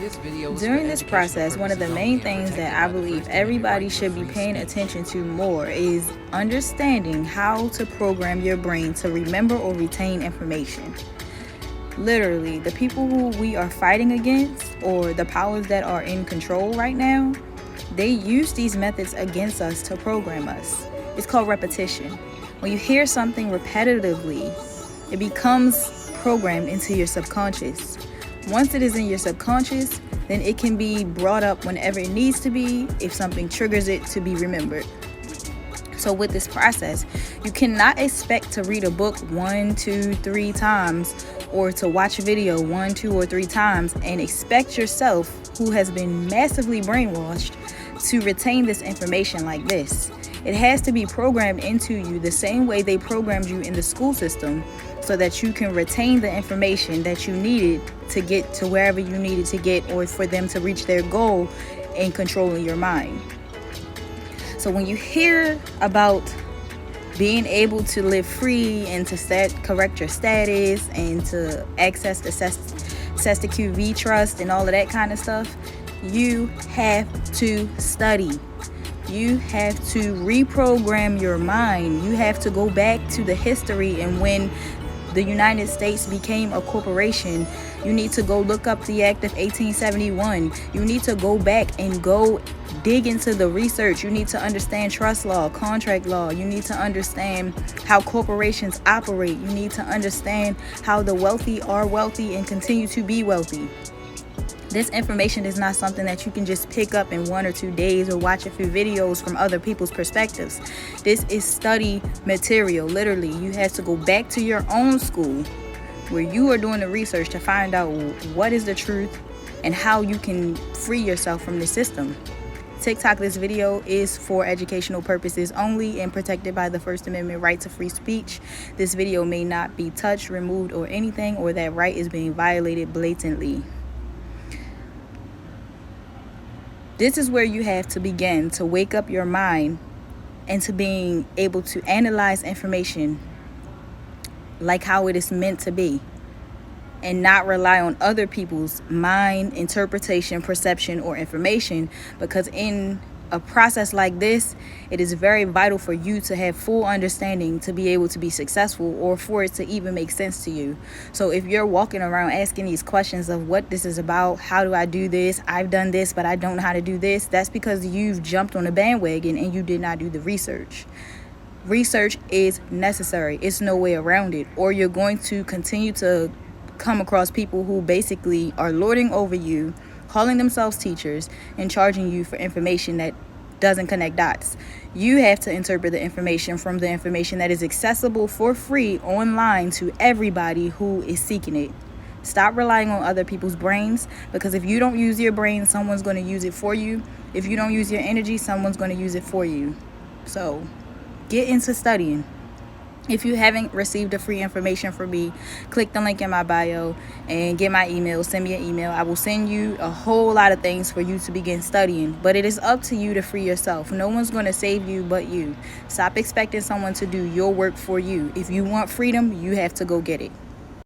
During this process, one of the main things that I believe everybody should be paying attention to more is understanding how to program your brain to remember or retain information. Literally, the people who we are fighting against, or the powers that are in control right now, they use these methods against us to program us. It's called repetition. When you hear something repetitively, it becomes programmed into your subconscious. Once it is in your subconscious, then it can be brought up whenever it needs to be if something triggers it to be remembered. So with this process, you cannot expect to read a book 1, 2, 3 times or to watch a video 1, 2, or 3 times and expect yourself, who has been massively brainwashed, to retain this information like this. It has to be programmed into you the same way they programmed you in the school system so that you can retain the information that you needed to get to wherever you needed to get, or for them to reach their goal in controlling your mind. So when you hear about being able to live free and to correct your status and to access the CESTA QV trust and all of that kind of stuff, you have to study. You have to reprogram your mind. You have to go back to the history, and when the United States became a corporation, you need to go look up the Act of 1871. You need to go back and go dig into the research. You need to understand trust law, contract law. You need to understand how corporations operate. You need to understand how the wealthy are wealthy and continue to be wealthy. This information is not something that you can just pick up in 1 or 2 days or watch a few videos from other people's perspectives. This is study material. Literally, you have to go back to your own school where you are doing the research to find out what is the truth and how you can free yourself from the system. TikTok, this video is for educational purposes only and protected by the First Amendment right to free speech. This video may not be touched, removed, or anything, or that right is being violated blatantly. This is where you have to begin to wake up your mind into being able to analyze information like how it is meant to be, and not rely on other people's mind, interpretation, perception, or information, because in a process like this, it is very vital for you to have full understanding to be able to be successful, or for it to even make sense to you. So if you're walking around asking these questions of what this is about, how do I do this, I've done this but I don't know how to do this, that's because you've jumped on a bandwagon and you did not do the research. Research is necessary. It's no way around it, or you're going to continue to come across people who basically are lording over you, calling themselves teachers, and charging you for information that doesn't connect dots. You have to interpret the information from the information that is accessible for free online to everybody who is seeking it. Stop relying on other people's brains, because if you don't use your brain, someone's going to use it for you. If you don't use your energy, someone's going to use it for you. So get into studying. If you haven't received the free information from me, click the link in my bio and get my email. Send me an email. I will send you a whole lot of things for you to begin studying. But it is up to you to free yourself. No one's going to save you but you. Stop expecting someone to do your work for you. If you want freedom, you have to go get it.